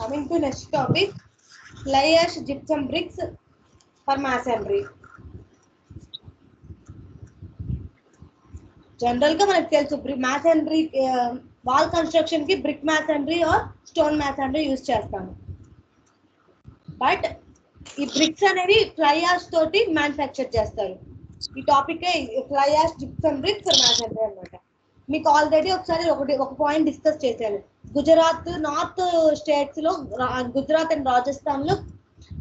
Coming to next topic, fly ash gypsum bricks for masonry. General का మనకు తెలుసు masonry wall construction కి brick masonry or stone masonry use చేస్తాము. But ఈ bricks అనేవి fly ash తోటి మ్యానుఫ్యాక్చర్ చేస్తారు. ఈ topic fly ash gypsum bricks for masonry అన్నమాట. మీకు ఆల్రెడీ ఒకసారి ఒక పాయింట్ డిస్కస్ చేశాను. గుజరాత్ నార్త్ స్టేట్స్ లో గుజరాత్ అండ్ రాజస్థాన్ లో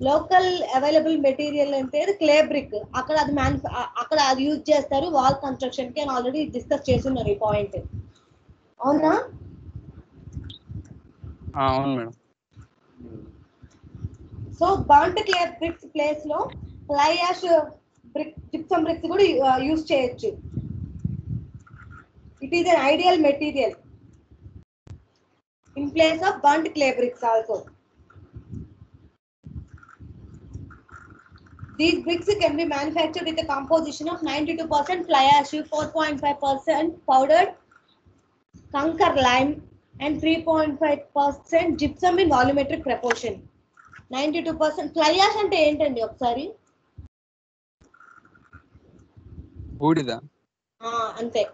లోకల్ అవైలబుల్ మెటీరియల్ అంటే క్లే బ్రిక్, అక్కడ అది యూజ్ చేస్తారు వాల్ కన్స్ట్రక్షన్ కి అని ఆల్రెడీ డిస్కస్ చేస్తున్నారు ఈ పాయింట్. అవునా? అవును madam. So burnt clay bricks place లో fly ash brick gypsum bricks కూడా యూజ్ చేయొచ్చు. It is an ideal material in place of burnt clay bricks also. These bricks can be manufactured with a composition of 92% fly ash, 4.5% powdered conker lime and 3.5% gypsum in volumetric proportion. 92% fly ash అంటే ఏంటండి ఒకసారి? బూడిద. అంతే.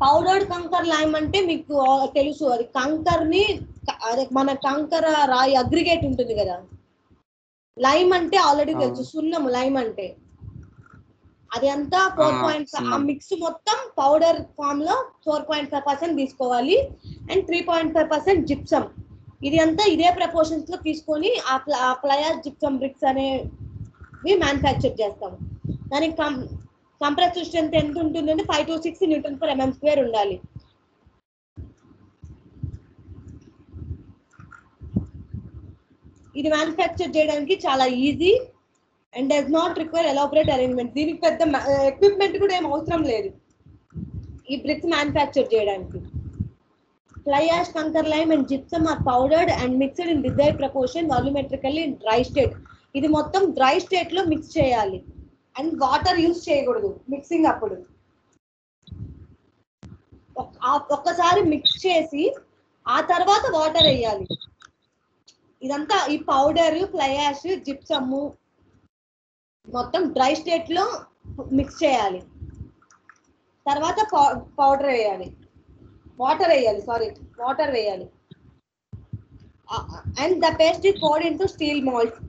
Powdered కంకర్ lime అంటే మీకు తెలుసు, అది కంకర్ ని అదే మన కంకర రాయి అగ్రిగేట్ ఉంటుంది కదా. లైమ్ అంటే ఆల్రెడీ తెలుసు, సున్నము లైమ్ అంటే. అది అంతా 4.5 ఆ మిక్స్ మొత్తం పౌడర్ ఫామ్ లో 4.5% తీసుకోవాలి అండ్ 3.5% జిప్సమ్. ఇది అంతా ఇదే ప్రపోర్షన్స్ లో తీసుకొని ఆ ఫ్లై యాష్ జిప్సమ్ బ్రిక్స్ అనేవి మ్యానుఫ్యాక్చర్ చేస్తాము. దానికి కంప్రెసివ్ స్ట్రెంత్ ఎంత ఉంటుందంటే 5 to 6 Nm² ఉండాలి. ఇది మ్యానుఫ్యాక్చర్ చేయడానికి చాలా easy and does not require elaborate arrangement. దీనికి పెద్ద ఎక్విప్మెంట్ కూడా ఏం అవసరం లేదు ఈ బ్రిక్స్ మ్యానుఫ్యాక్చర్ చేయడానికి. Fly ash, kankar lime and gypsum are powdered and mixed in desired proportion volumetrically in dry state. ఇది మొత్తం డ్రై స్టేట్ లో మిక్స్ చేయాలి అండ్ వాటర్ యూజ్ చేయకూడదు మిక్సింగ్ అప్పుడు. ఒక్కసారి మిక్స్ చేసి ఆ తర్వాత వాటర్ వేయాలి. ఇదంతా ఈ పౌడర్, ఫ్లై యాష్, జిప్సమ్ మొత్తం డ్రై స్టేట్ లో మిక్స్ చేయాలి. తర్వాత పౌడర్ వేయాలి, వాటర్ వేయాలి and the paste is poured into steel moulds.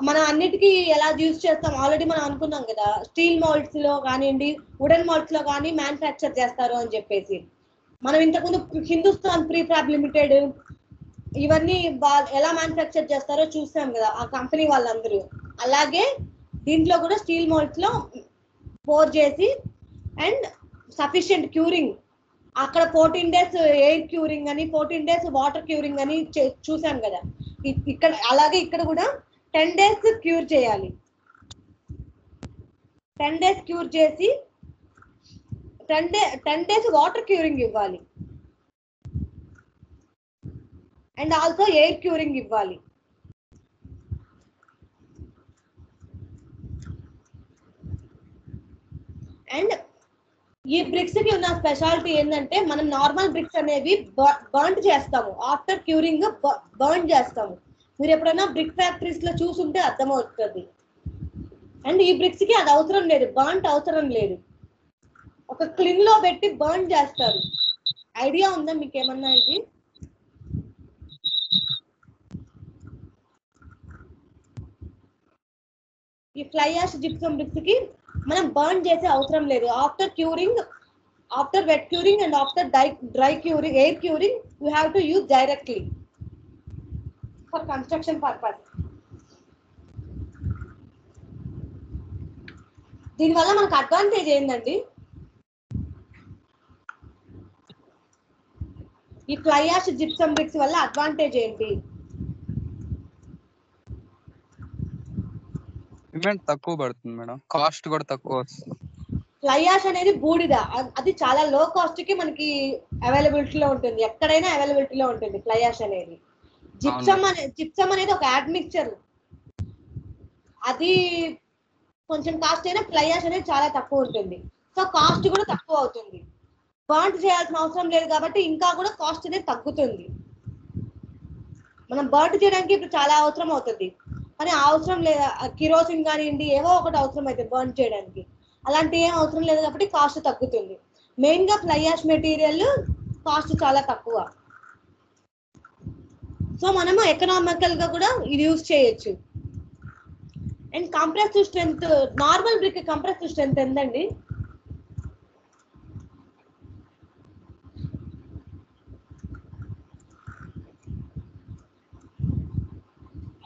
మనం అన్నిటికీ ఎలా యూజ్ చేస్తాం ఆల్రెడీ మనం అనుకున్నాం కదా, స్టీల్ మోల్డ్స్ లో కానివ్వండి వుడెన్ మోల్డ్స్ లో కానీ మ్యానుఫ్యాక్చర్ చేస్తారు అని చెప్పేసి. మనం ఇంతకుముందు హిందుస్థాన్ ప్రీఫ్యాబ్ లిమిటెడ్ ఇవన్నీ ఎలా మ్యానుఫ్యాక్చర్ చేస్తారో చూసాం కదా ఆ కంపెనీ వాళ్ళందరూ. అలాగే దీంట్లో కూడా స్టీల్ మోల్డ్స్ లో పోర్ చేసి అండ్ సఫిషియంట్ క్యూరింగ్, అక్కడ 14 days ఎయిర్ క్యూరింగ్ అని 14 days వాటర్ క్యూరింగ్ అని చూసాం కదా. ఇక్కడ అలాగే ఇక్కడ కూడా 10 days క్యూర్ చేయాలి. 10 days క్యూర్ చేసి 10 days వాటర్ క్యూరింగ్ ఇవ్వాలి అండ్ ఆల్సో ఎయిర్ క్యూరింగ్ ఇవ్వాలి. అండ్ ఈ బ్రిక్స్ కి ఉన్న స్పెషాలిటీ ఏంటంటే మనం నార్మల్ బ్రిక్స్ అనేవి బర్న్ చేస్తాము, ఆఫ్టర్ క్యూరింగ్ బర్న్ చేస్తాము. మీరు ఎప్పుడైనా బ్రిక్ ఫ్యాక్టరీస్ లో చూసుంటే అర్థమవుతుంది. అండ్ ఈ బ్రిక్స్ కి అది అవసరం లేదు, బర్న్ అవసరం లేదు. ఒక క్లిన్ లో పెట్టి బర్న్ చేస్తారు. ఐడియా ఉందా మీకు ఏమన్నా? ఇది ఈ ఫ్లై యాష్ జిప్సమ్ బ్రిక్స్ కి మనం బర్న్ చేసే అవసరం లేదు. After wet curing and after dry curing, air curing you have to use directly for construction purpose. దీనివల్ల మనకు అడ్వాంటేజ్ ఏంటండి? ఈ ఫ్లై యాష్ జిప్సమ్ బ్రిక్స్ వల్ల అడ్వాంటేజ్ ఏంటి? పేమెంట్ తక్కువ పడుతుంది మేడం, కాస్ట్ కూడా తక్కువ వస్తుంది. ఫ్లై యాష్ అనేది బూడిద, అది చాలా లో కాస్ట్ కి మనకి అవైలబిలిటీలో ఉంటుంది, ఎక్కడైనా అవైలబిలిటీలో ఉంటుంది ఫ్లై యాష్ అనేది. జిప్సమ్ అనేది ఒక యాడ్మిక్చర్, అది కొంచెం కాస్ట్ అయినా ఫ్లై యాష్ అనేది చాలా తక్కువ ఉంటుంది. సో కాస్ట్ కూడా తక్కువ అవుతుంది. బర్న్ చేయాల్సిన అవసరం లేదు కాబట్టి ఇంకా కూడా కాస్ట్ అనేది తగ్గుతుంది. మనం బర్న్ చేయడానికి ఇప్పుడు చాలా అవసరం అవుతుంది, కానీ అవసరం లేదా కిరోసిన్ కానివ్వండి ఏవో ఒకటి అవసరం అవుతుంది బర్న్ చేయడానికి. అలాంటి ఏం అవసరం లేదు కాబట్టి కాస్ట్ తగ్గుతుంది. మెయిన్ గా ఫ్లై యాష్ మెటీరియల్ కాస్ట్ చాలా తక్కువ. సో మనము ఎకనామికల్ గా కూడా ఇది యూజ్ చేయొచ్చు. And compressive strength, normal brick compressive strength ఎంతండి?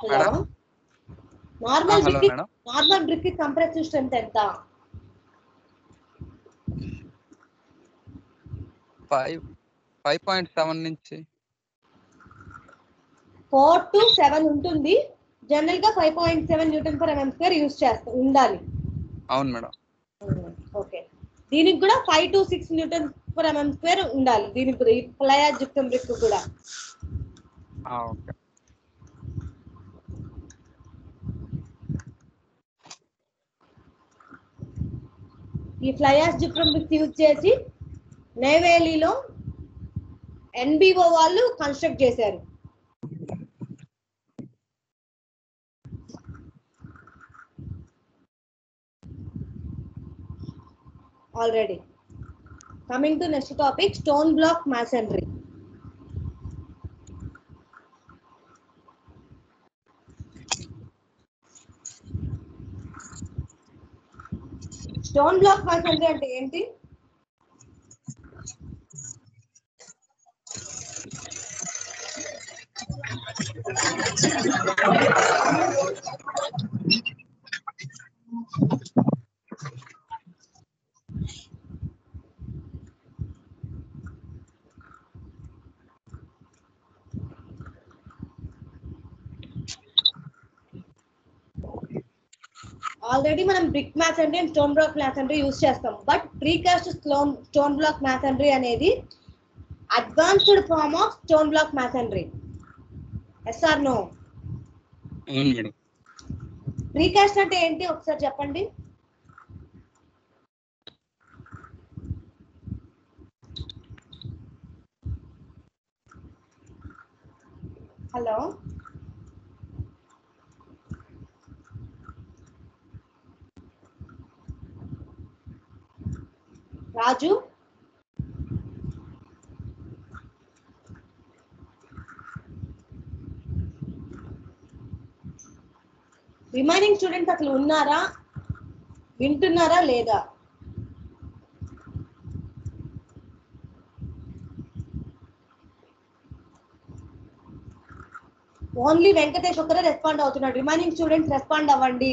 Hello, madam normal hello brick madam. Normal brick compressive strength ఎంత? 5.7 నుంచి 4 to 7 ఉంటుంది. జనరల్ గా 5.7 Nm/mm² యూజ్ చేస్తాం ఉండాలి. అవును మేడం. ఓకే, దీనికి కూడా 5 to 6 Nm/mm² ఉండాలి. దీనికి కూడా ఈ ఫ్లై యాష్ జిప్సమ్ బ్రిక్ కూడా. ఓకే. ఈ fly ash gypsum brick use చేసి నెయ్వేలిలో ఎన్బిఓ వాళ్ళు కన్స్ట్రక్ట్ చేశారు. Already coming to next topic, stone block masonry. Stone block masonry అంటే ఏంటి? ఆల్రెడీ మనం brick masonry and stone block masonry యూజ్ చేస్తాం. But precast stone block masonry అనేది advanced form of stone block masonry. Yes or no? అవును madam. Precast అంటే ఏంటి ఒకసారి చెప్పండి. హలో, రాజు, రిమైనింగ్ స్టూడెంట్స్ అసలు ఉన్నారా, వింటున్నారా లేదా? ఓన్లీ వెంకటేష్ ఒకరే రెస్పాండ్ అవుతున్నాడు. రిమైనింగ్ స్టూడెంట్స్ రెస్పాండ్ అవ్వండి.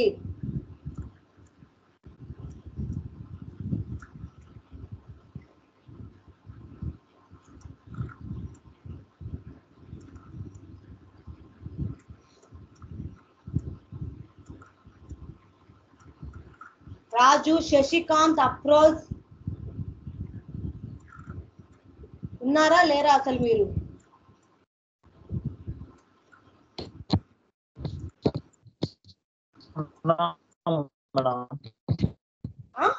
రాజు, శశికాంత్, అప్రోజ్ ఉన్నారా లేరా అసలు మీరు? ఆ?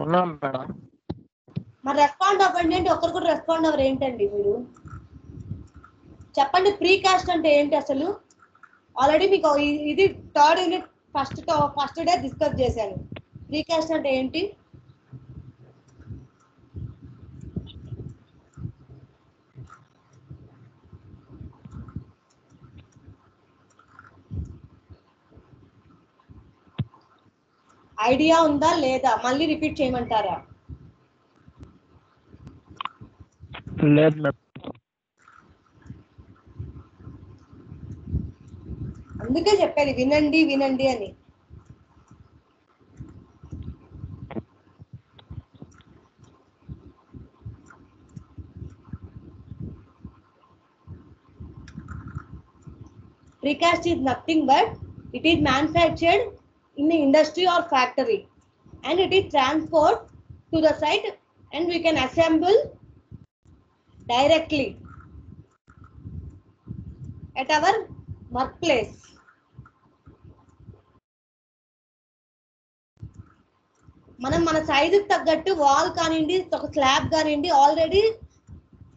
ఉన్నాం మేడం. మరి రెస్పాండ్ అవ్వండి అంటే ఒకరు కూడా రెస్పాండ్ అవ్వరు ఏంటండి మీరు? చెప్పండి, ప్రీకాస్ట్ అంటే ఏంటి అసలు? ఆల్రెడీ మీకు ఇది third unit first day discuss చేశాను. ప్రీకాస్ట్ అంటే ఏంటి? ఐడియా ఉందా లేదా? మళ్ళీ రిపీట్ చేయమంటారా? లేదు మేడం. అందుకే చెప్పేది వినండి వినండి అని. Precast is nothing but it is manufactured in the industry or factory and it is transferred to the site and we can assemble directly at our workplace. మనం మన సైజుకి తగ్గట్టు వాల్ కానివ్వండి, ఒక స్లాబ్ కానివ్వండి, ఆల్రెడీ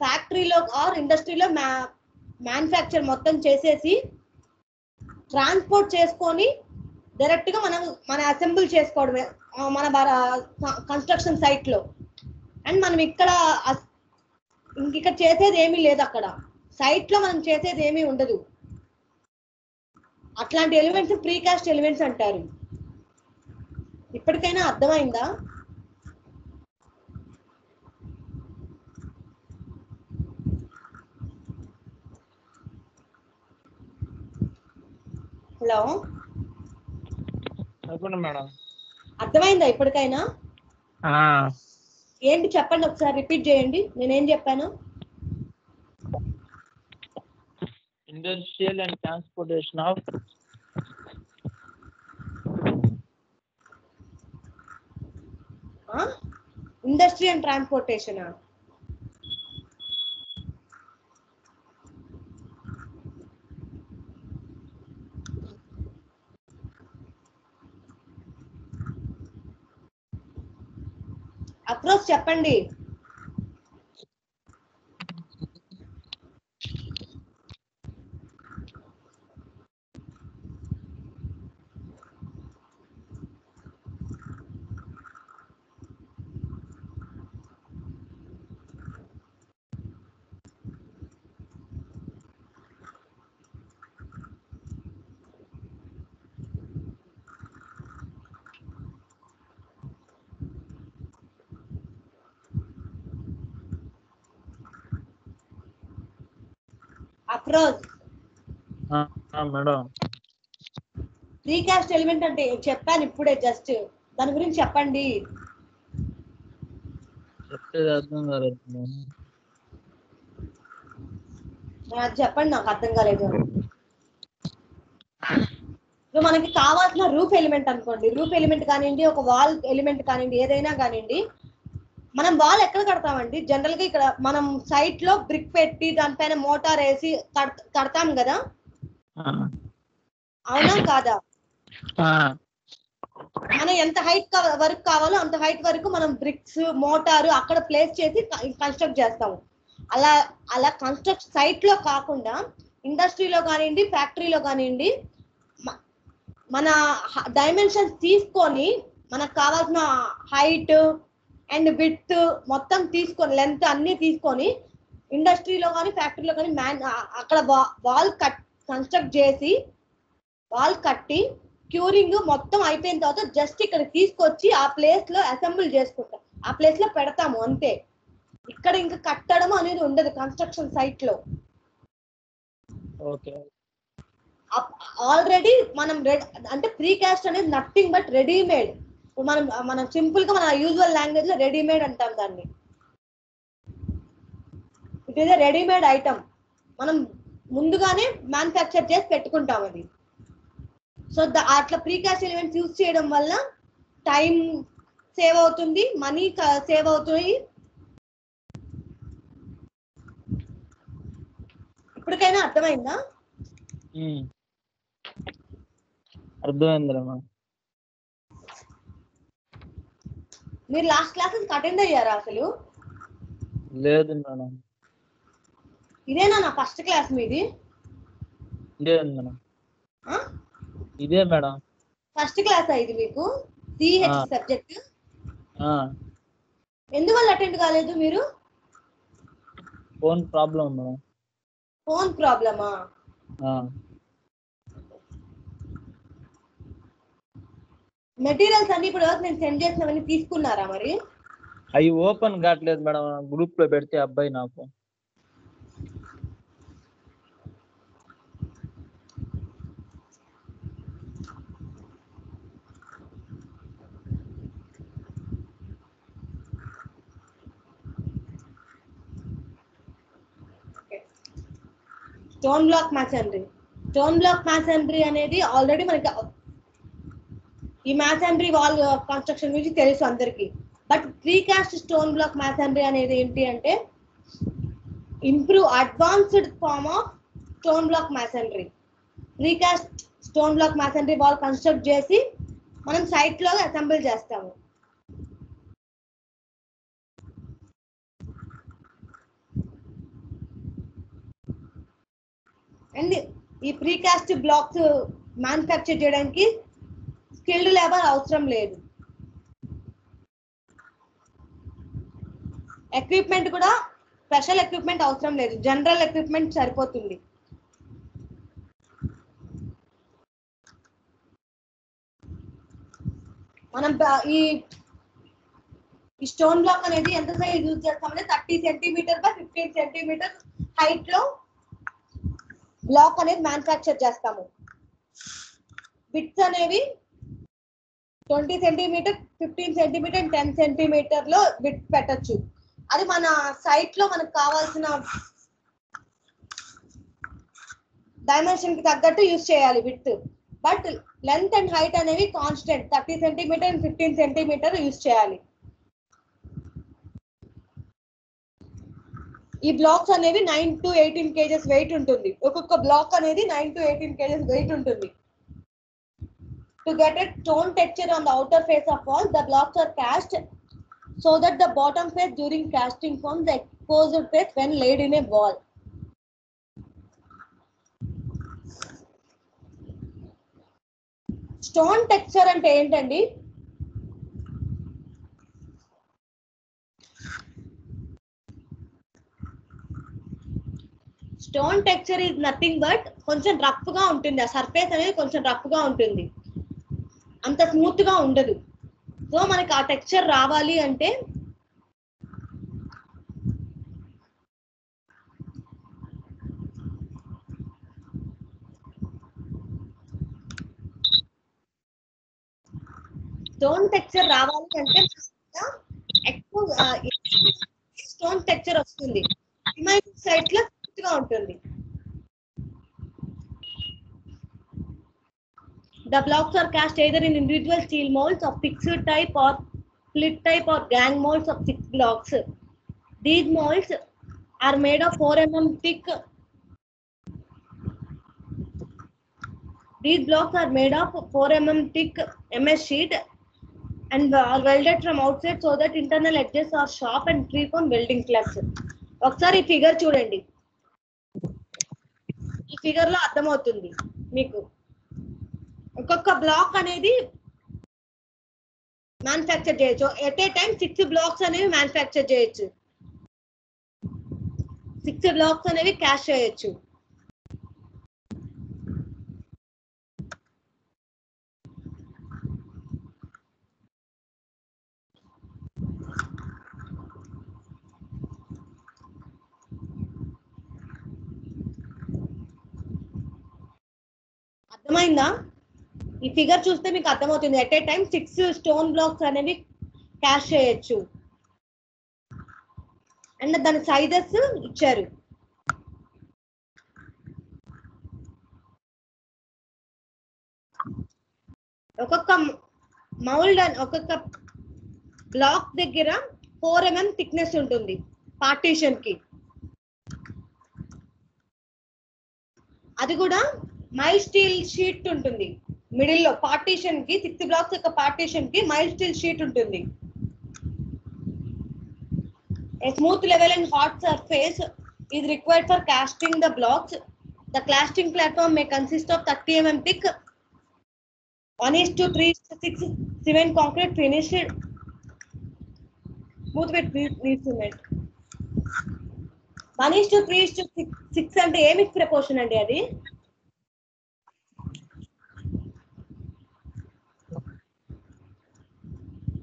ఫ్యాక్టరీలో ఆర్ ఇండస్ట్రీలో manufacture మొత్తం చేసేసి ట్రాన్స్పోర్ట్ చేసుకొని డైరెక్ట్ గా మన అసెంబుల్ చేసుకోవడమే మన కన్స్ట్రక్షన్ సైట్ లో. అండ్ మనం ఇక్కడ చేసేది ఏమీ లేదు, అక్కడ సైట్ లో మనం చేసేది ఏమీ ఉండదు. అట్లాంటి ఎలిమెంట్స్ ప్రీకాస్ట్ ఎలిమెంట్స్ అంటారు. ఇప్పటికైనా అర్థమైందా? హలో, చెప్పండి మేడం. అర్థమైందా ఇప్పటికైనా? ఏంటి చెప్పండి, ఒకసారి రిపీట్ చేయండి నేనేం చెప్పాను. Industrial and transportation of industry and transportation. Approach చెప్పండి. Approach madam. ప్రీకాస్ట్ ఎలిమెంట్ అంటే చెప్పాను ఇప్పుడే, జస్ట్ దాని గురించి చెప్పండి. చెప్పేది అర్థం కాలేదు. చెప్పండి, నాకు అర్థం కాలేదు. ఇప్పుడు మనకి కావాల్సిన రూఫ్ ఎలిమెంట్ అనుకోండి, రూఫ్ ఎలిమెంట్ కానివ్వండి, ఒక వాల్ ఎలిమెంట్ కానివ్వండి, ఏదైనా కానివ్వండి, మనం వాల్ ఎక్కడ కడతామండి? జనరల్ గా ఇక్కడ మనం సైట్ లో బ్రిక్ పెట్టి దానిపైన మోటార్ వేసి కడతాం కదా, అవునా కాదా? మనం ఎంత హైట్ వరకు కావాలో అంత హైట్ వరకు మనం బ్రిక్స్ మోటారు అక్కడ ప్లేస్ చేసి కన్స్ట్రక్ట్ చేస్తాము. అలా కన్స్ట్రక్ట్ సైట్ లో కాకుండా ఇండస్ట్రీలో కానివ్వండి, ఫ్యాక్టరీలో కానివ్వండి, మన డైమెన్షన్స్ తీసుకొని మనకు కావాల్సిన హైట్ అండ్ విడ్త్ మొత్తం తీసుకొని, లెంత్ అన్ని తీసుకొని ఇండస్ట్రీలో కానీ ఫ్యాక్టరీలో కానీ అక్కడ వాల్ కన్స్ట్రక్ట్ చేసి వాల్ కట్టి క్యూరింగ్ మొత్తం అయిపోయిన తర్వాత జస్ట్ ఇక్కడ తీసుకొచ్చి ఆ ప్లేస్ లో అసెంబుల్ చేసుకుంటాం, ఆ ప్లేస్ లో పెడతాము అంతే. ఇక్కడ ఇంకా కట్టడం అనేది ఉండదు కన్స్ట్రక్షన్ సైట్ లో. ఓకే. ఆల్రెడీ మనం అంటే ప్రీకాస్ట్ అనేది నథింగ్ బట్ రెడీమేడ్. మనం సింపుల్ గా మన యూజువల్ లాంగ్వేజ్ లో రెడీమేడ్ అంటాం దాన్ని. It is a readymade item, మనం ముందుగానే మ్యానుఫ్యాక్చర్ చేసి పెట్టుకుంటాం అది. సో అట్లా ప్రీకాస్ట్ ఎలిమెంట్స్ యూజ్ చేయడం వల్ల టైం సేవ్ అవుతుంది, మనీ సేవ్ అవుతుంది. ఇప్పటికైనా అర్థమైందా? అర్థమైందిరా. మీరు లాస్ట్ క్లాసెస్ అటెండ్ అయ్యారా అసలు? లేదు మేడం. ఇదేనా నా ఫస్ట్ క్లాస్ మీది? ఇదే మేడం. ఇదే మేడం ఫస్ట్ క్లాస్ ఇది మీకు సిహెచ్ సబ్జెక్ట్? ఎందువల్ల అటెండ్ కాలేదు మీరు? Phone problem madam. ఫోన్ ప్రాబ్లమా? మెటీరియల్స్ అన్ని ఇప్పుడు నేను సెండ్ చేసినవన్నీ తీసుకున్నారా మరి? అవి ఓపెన్ కావట్లేదు మేడం, గ్రూప్ లో పెడితే అబ్బాయి నాకు. స్టోన్ బ్లాక్ మ్యాసనరీ అనేది ఆల్రెడీ మనకి ఈ మ్యాసనరీ వాల్ కన్స్ట్రక్షన్ గురించి తెలుసు అందరికి. But precast stone block masonry అనేది ఏంటి అంటే advanced form of stone block masonry. Precast stone block masonry wall construct చేసి మనం సైట్ లో అసెంబుల్ చేస్తాము. అండ్ ఈ ప్రీకాస్ట్ బ్లాక్స్ మ్యానుఫ్యాక్చర్ చేయడానికి స్కిల్డ్ లేబర్ అవసరం లేదు. ఎక్విప్మెంట్ కూడా స్పెషల్ ఎక్విప్మెంట్ అవసరం లేదు, జనరల్ ఎక్విప్మెంట్ సరిపోతుంది. మనం ఈ స్టోన్ బ్లాక్ అనేది ఎంత సైజ్ యూజ్ చేస్తామంటే 30 సెంటీమీటర్ బై 15 సెంటీమీటర్ హైట్ లో బ్లాక్ అనేది మ్యానుఫ్యాక్చర్ చేస్తాము. బిట్స్ అనేవి 20 సెంటీమీటర్, 15 సెంటీమీటర్, 10 సెంటీమీటర్ లో బిట్ పెట్టచ్చు. అది మన సైట్ లో మనకు కావాల్సిన డైమెన్షన్ కి తగ్గట్టు యూజ్ చేయాలి bit. But length and height అనేవి constant 30 centimetre and 15 centimetre use చేయాలి. ఈ బ్లాక్స్ అనేవి 9 to 18 kgs వెయిట్ ఉంటుంది. ఒక్కొక్క బ్లాక్ అనేది 9 to 18 kgs వెయిట్ ఉంటుంది. To get a stone texture on the outer face of wall, the blocks are cast so that the bottom face during casting forms the exposed face when laid in a wall. Stone texture అంటే ఏంటండి? Stone texture is nothing but కొంచెం rough గా ఉంటుంది. ఆ surface అనేది కొంచెం rough గా ఉంటుంది, అంత స్మూత్ గా ఉండదు. సో మనకి ఆ టెక్స్చర్ రావాలి అంటే స్టోన్ టెక్స్చర్ ఎక్కువ స్టోన్ టెక్స్చర్ వస్తుంది. సైడ్ లో స్మూత్ గా ఉంటుంది. The blocks are cast either in individual steel molds of fixed type or split type or gang molds of 6 blocks. These molds are made of 4 mm thick. These blocks are made of 4 mm thick MS sheet and are welded from outside so that internal edges are sharp and free from welding plugs. ఒకసారి ఈ figure చూడండి. ఈ figure లో అర్థమవుతుంది మీకు. ఒక్కొక్క black అనేది manufacture చేయొచ్చు. ఎట్ ఏ టైం 6 బ్లాక్స్ అనేవి మ్యానుఫ్యాక్చర్ చేయొచ్చు. 6 బ్లాక్స్ అనేవి క్యాష్ చేయొచ్చు. అర్థమైందా? ఈ ఫిగర్ చూస్తే మీకు అర్థమవుతుంది. At a time 6 stone blocks అనేవి క్యాష్ చేయొచ్చు. అండ్ దాని సైజెస్ ఇచ్చారు. ఒక్కొక్క మౌల్డ్ ఒక్కొక్క బ్లాక్ దగ్గర 4 mm థిక్నెస్ ఉంటుంది పార్టీషన్ కి. అది కూడా మైల్ స్టీల్ షీట్ ఉంటుంది మిడిల్ లో. పార్టీషన్ కి 6 బ్లాక్స్ యొక్క పార్టీషన్ కి మైల్ స్టీల్ షీట్ ఉంటుంది. A smooth level and hot surface is required for casting the blocks. The casting platform may consist of 30 mm thick 1:3:6 cement concrete finished smooth with grease cement. 1:3:6 అంటే ఏ mix proportion అండి అది?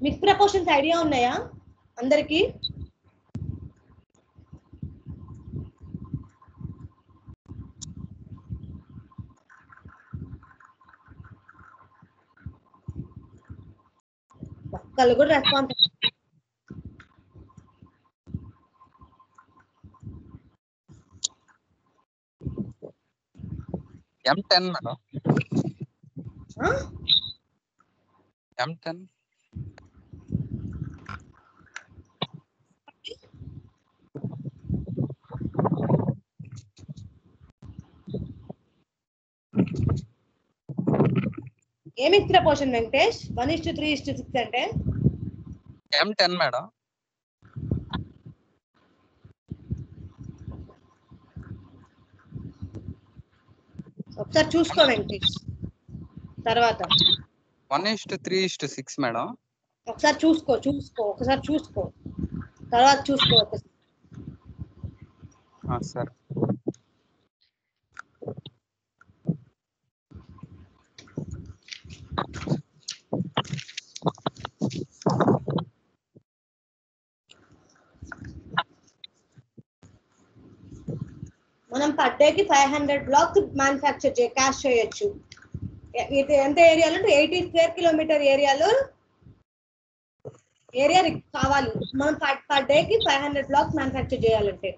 Mix proportions idea ఉన్నాయా అందరికి? ఒక్కళ్ళు కూడా response. M10 madam. M10 ఏ mix proportion Venkatesh? 1:3:6 అంటే M10 madam. ఒకసారి చూసుకో వెంకటేష్. తర్వాత 1:3:6 మేడం. ఒకసారి చూసుకో ఒకసారి చూసుకో, తర్వాత చూసుకో ఒకసారి. సరే. మనం పర్ డేకి 500 బ్లాక్స్ మ్యానుఫ్యాక్చర్ క్యాష్ చేయొచ్చు. ఇది ఎంత ఏరియాలో అంటే 80 స్క్వేర్ కిలోమీటర్ ఏరియా కావాలి మనం పర్ డేకి 500 బ్లాక్స్ మ్యానుఫ్యాక్చర్ చేయాలంటే.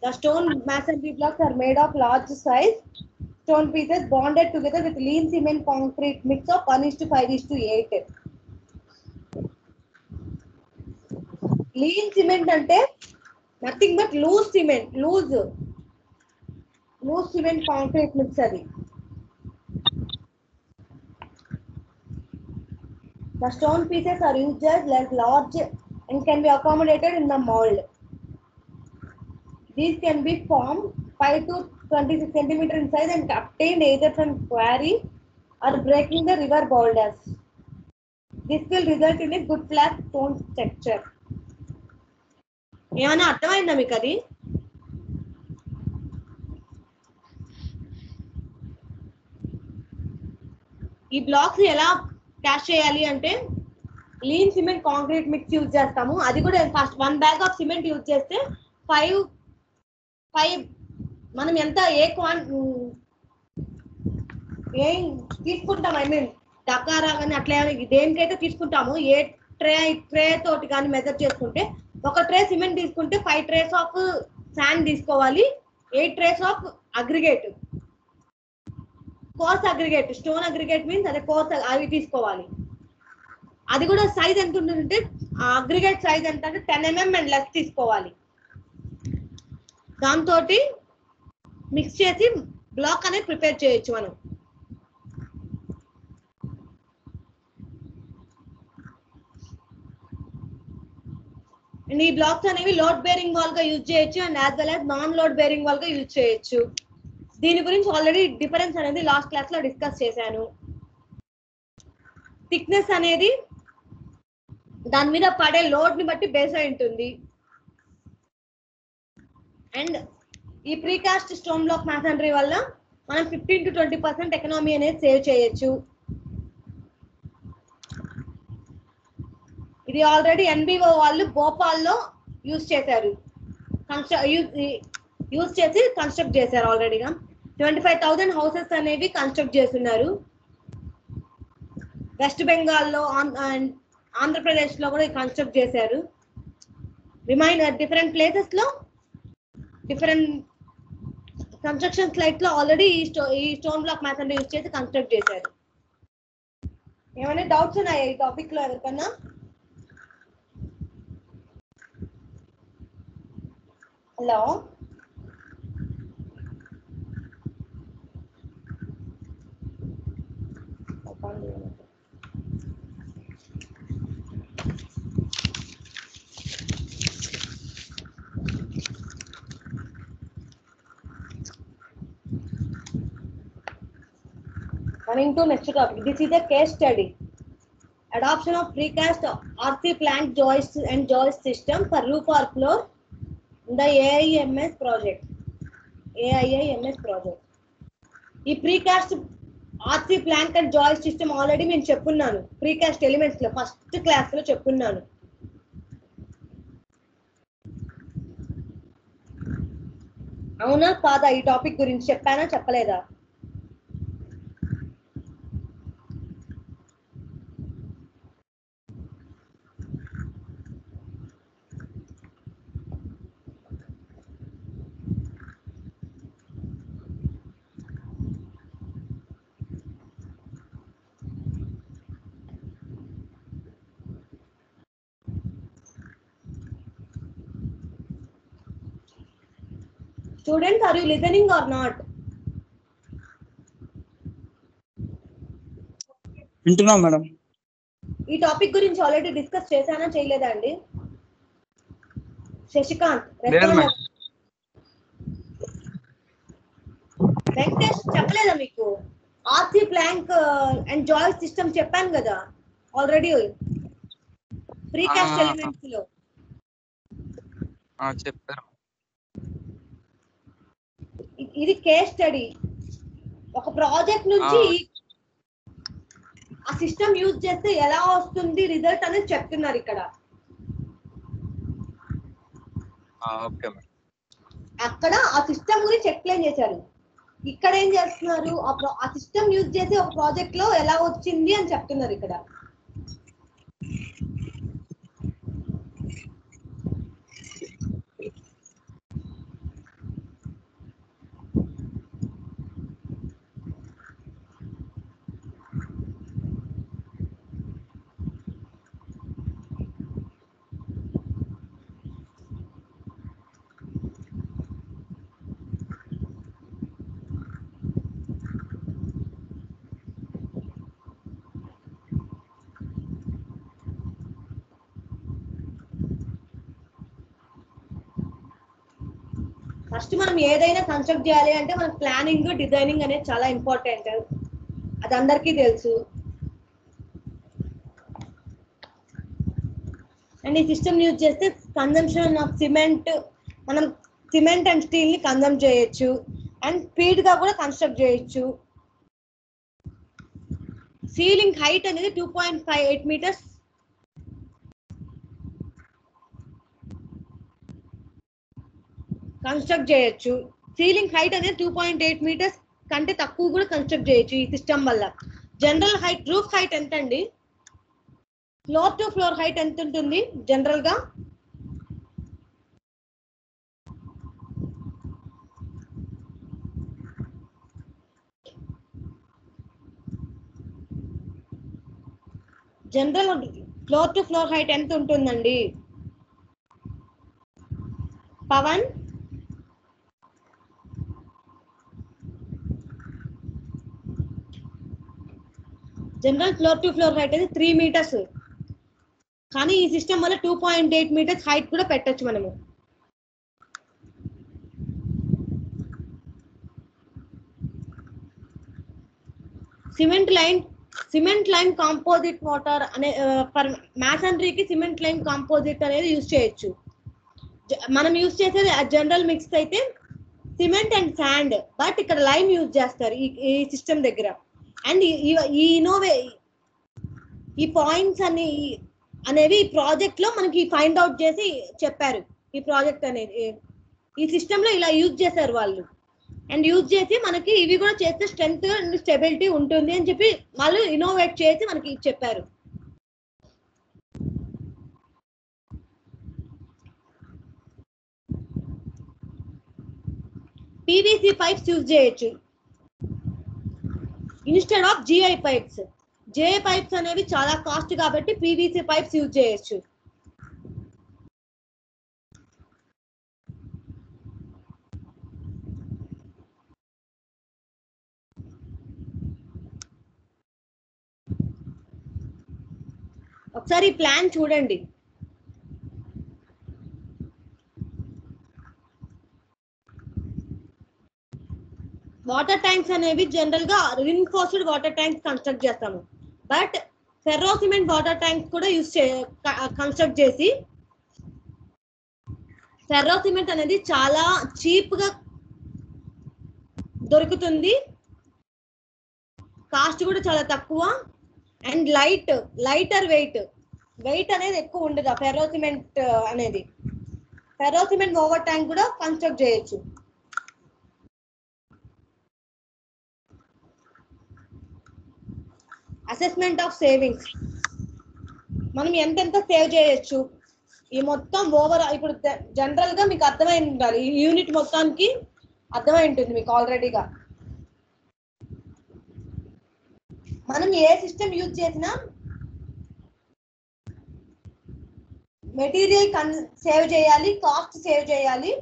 The stone masonry blocks are made of large size stone pieces bonded together with lean cement concrete mix of 1:5:8. Lean cement అంటే nothing but loose cement concrete mix. అది the stone pieces are used as large and can be accommodated in the mold. These can be formed 5 to 26 centimeter in size and obtained either from quarry or breaking the river boulders. This will result in a good flat stone structure. ఏమైనా అర్థమైందా మీకు? అది ఈ blocks ఎలా cash చేయాలి అంటే lean cement concrete mix use చేస్తాము. అది కూడా first 1 bag of cement use చేస్తే 5 మనం ఎంత ఏం తీసుకుంటాం, ఐ మీన్ డకారా కానీ అట్లా దేనికైతే తీసుకుంటామో ఏ ట్రే తోటి కానీ మెజర్ చేసుకుంటే, ఒక ట్రే సిమెంట్ తీసుకుంటే 5 ట్రేస్ ఆఫ్ శాండ్ తీసుకోవాలి, 8 trace of aggregate, coarse aggregate, stone aggregate means అదే కోర్స్ అవి తీసుకోవాలి. అది కూడా సైజ్ ఎంత ఉంటుందంటే అగ్రిగేట్ సైజ్ ఎంత అంటే 10 mm అండ్ లెస్ తీసుకోవాలి. దాంతో మిక్స్ చేసి బ్లాక్ అనేది ప్రిపేర్ చేయొచ్చు మనం. అండ్ ఈ బ్లాక్స్ అనేవి లోడ్ బేరింగ్ వాల్ గా యూజ్ చేయొచ్చు and as well as non load bearing wall గా యూజ్ చేయొచ్చు. దీని గురించి ఆల్రెడీ డిఫరెన్స్ అనేది లాస్ట్ క్లాస్ లో డిస్కస్ చేశాను. థిక్నెస్ అనేది దాని మీద పడే లోడ్ ని బట్టి బేస్ అయి ఉంటుంది. అండ్ ఈ ప్రీకాస్ట్ స్టోన్ బ్లాక్ masonry వల్ల మనం 15 to 20% ఎకనామీ అనేది సేవ్ చేయొచ్చు. ఇది ఆల్రెడీ NBO వాళ్ళు భోపాల్లో యూజ్ చేశారు, యూజ్ చేసి కన్స్ట్రక్ట్ చేశారు. ఆల్రెడీగా 25,000 హౌసెస్ అనేవి కన్స్ట్రక్ట్ చేస్తున్నారు. వెస్ట్ బెంగాల్లో ఆంధ్రప్రదేశ్ లో కూడా కన్స్ట్రక్ట్ చేశారు. డిఫరెంట్ ప్లేసెస్ లో డిఫరెంట్ కన్స్ట్రక్షన్ సైట్ లో ఆల్రెడీ ఈ స్టోన్ బ్లాక్ masonry యూజ్ చేసి కన్స్ట్రక్ట్ చేశారు. ఏమైనా డౌట్స్ ఉన్నాయా ఈ టాపిక్ లో ఎవరికన్నా? Hello, coming to next topic. This is a case study. Adoption of precast RC plank joist and joist system for roof or floor in the AIMS project. ఈ precast RC plank and joist system already నేను చెప్పున్నాను precast elements లో first class లో చెప్పున్నాను. అవునా కాదా? ఈ topic గురించి చెప్పానా చెప్పలేదా? Students, are you listening or not? వింటున్నాం మేడం. ఈ టాపిక్ గురించి ఆల్రెడీ డిస్కస్ చేశానా చేయలేదా అండి? శశికాంత్, వెంకటేష్ చెప్పలేదా ట్యాంక్ అండ్ జాయిల్ సిస్టమ్ చెప్పాను కదా ఆల్రెడీ ప్రీకాస్ట్ ఎలిమెంట్స్ లో. చెప్పారు. ఇది కేస్ స్టడీ. ఒక ప్రాజెక్ట్ నుంచి ఆ సిస్టమ్ యూజ్ చేస్తే ఎలా వస్తుంది రిజల్ట్ అనేది చెప్తున్నారు ఇక్కడ. Okay madam. అక్కడ ఆ సిస్టమ్ గురించి ఎక్స్ప్లెయిన్ చేశారు. ఇక్కడ ఏం చేస్తున్నారు, ఆ సిస్టమ్ యూజ్ చేసి ఒక ప్రాజెక్ట్ లో ఎలా వచ్చింది అని చెప్తున్నారు ఇక్కడ. ఫస్ట్ మనం ఏదైనా కన్స్ట్రక్ట్ చేయాలి అంటే మనకు ప్లానింగ్ డిజైనింగ్ అనేది చాలా ఇంపార్టెంట్, అది అందరికీ తెలుసు. అండ్ ఈ సిస్టమ్ యూజ్ చేస్తే కన్జంప్షన్ ఆఫ్ సిమెంట్, మనం సిమెంట్ అండ్ స్టీల్ ని కన్జంప్ చేయొచ్చు అండ్ స్పీడ్ గా కూడా కన్స్ట్రక్ట్ చేయొచ్చు. సీలింగ్ హైట్ అనేది 2.58 మీటర్స్ కన్స్ట్రక్ట్ చేయొచ్చు. సీలింగ్ హైట్ అనేది 2.8 మీటర్స్ కంటే తక్కువ కూడా కన్స్ట్రక్ట్ చేయొచ్చు ఈ సిస్టమ్ వల్ల. జనరల్ హైట్, రూఫ్ హైట్ ఎంత అండి? ఫ్లోర్ టు ఫ్లోర్ హైట్ ఎంత ఉంటుంది జనరల్ గా? General floor to floor height ఎంత ఉంటుందండి Pavan? General floor to floor height అనేది 3 మీటర్స్, కానీ ఈ సిస్టమ్ వల్ల 2.8 మీటర్స్ హైట్ కూడా పెట్టొచ్చు మనము. సిమెంట్ లైన్ కాంపోజిట్ మోటార్ అనే ఫర్ మ్యాసనరీకి సిమెంట్ లైన్ కాంపోజిట్ అనేది యూజ్ చేయొచ్చు. మనం యూజ్ చేసేది జనరల్ మిక్స్ అయితే సిమెంట్ అండ్ శాండ్, బట్ ఇక్కడ లైమ్ యూజ్ చేస్తారు ఈ సిస్టమ్ దగ్గర. అండ్ ఈ పాయింట్స్ అనేవి ఈ ప్రాజెక్ట్ లో మనకి ఫైండ్ అవుట్ చేసి చెప్పారు. ఈ ప్రాజెక్ట్ అనేది ఈ సిస్టమ్ లో ఇలా యూజ్ చేశారు వాళ్ళు. అండ్ యూజ్ చేసి మనకి ఇవి కూడా చేస్తే స్ట్రెంగ్త్ అండ్ స్టెబిలిటీ ఉంటుంది అని చెప్పి వాళ్ళు ఇన్నోవేట్ చేసి మనకి చెప్పారు. పీవీసీ పైప్స్ యూజ్ చేయొచ్చు instead of GI pipes. GI pipes అనేవి చాలా కాస్ట్ కాబట్టి పీవీసీ పైప్స్ యూజ్ చేయొచ్చు. ఒకసారి ప్లాన్ చూడండి. వాటర్ ట్యాంక్స్ అనేవి జనరల్ గా రిన్ఫోర్స్డ్ వాటర్ ట్యాంక్స్ కన్స్ట్రక్ట్ చేస్తాము, but ferro cement water tanks కూడా కన్స్ట్రక్ట్ చేసి, ఫెర్రో సిమెంట్ అనేది చాలా చీప్ గా దొరుకుతుంది, కాస్ట్ కూడా చాలా తక్కువ అండ్ లైటర్ వెయిట్ అనేది ఎక్కువ ఉండదు. ఆ ఫెర్రో సిమెంట్ అనేది ఫెర్రో సిమెంట్ ఓవర్ ట్యాంక్ కూడా కన్స్ట్రక్ట్ చేయొచ్చు. అసెస్మెంట్ ఆఫ్ సేవింగ్స్, మనం ఎంతెంత సేవ్ చేయొచ్చు ఈ మొత్తం ఇప్పుడు జనరల్ గా మీకు అర్థమై ఉండాలి, ఈ యూనిట్ మొత్తానికి అర్థమై ఉంటుంది మీకు ఆల్రెడీగా. మనం ఏ సిస్టమ్ యూజ్ చేసినా మెటీరియల్ సేవ్ చేయాలి, కాస్ట్ సేవ్ చేయాలి,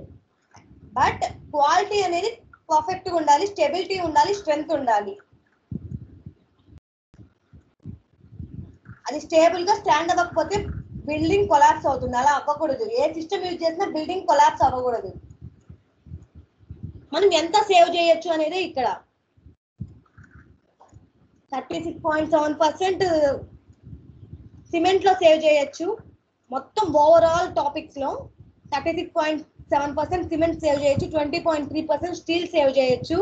బట్ క్వాలిటీ అనేది పర్ఫెక్ట్ గా ఉండాలి, స్టెబిలిటీ ఉండాలి, స్ట్రెంగ్త్ ఉండాలి. అది స్టేబుల్ గా స్టాండ్ అవ్వకపోతే బిల్డింగ్ కొలాప్స్ అవుతుంది. అలా అవ్వకూడదు. ఏ సిస్టమ్ యూజ్ చేసినా బిల్డింగ్ కొలాప్స్ అవ్వకూడదు. మనం ఎంత సేవ్ చేయొచ్చు అనేది ఇక్కడ. 36.7% సిమెంట్ లో సేవ్ చేయొచ్చు. మొత్తం ఓవరాల్ టాపిక్స్ లో 36.7% సిమెంట్ సేవ్ చేయొచ్చు, 20.3% స్టీల్ సేవ్ చేయొచ్చు,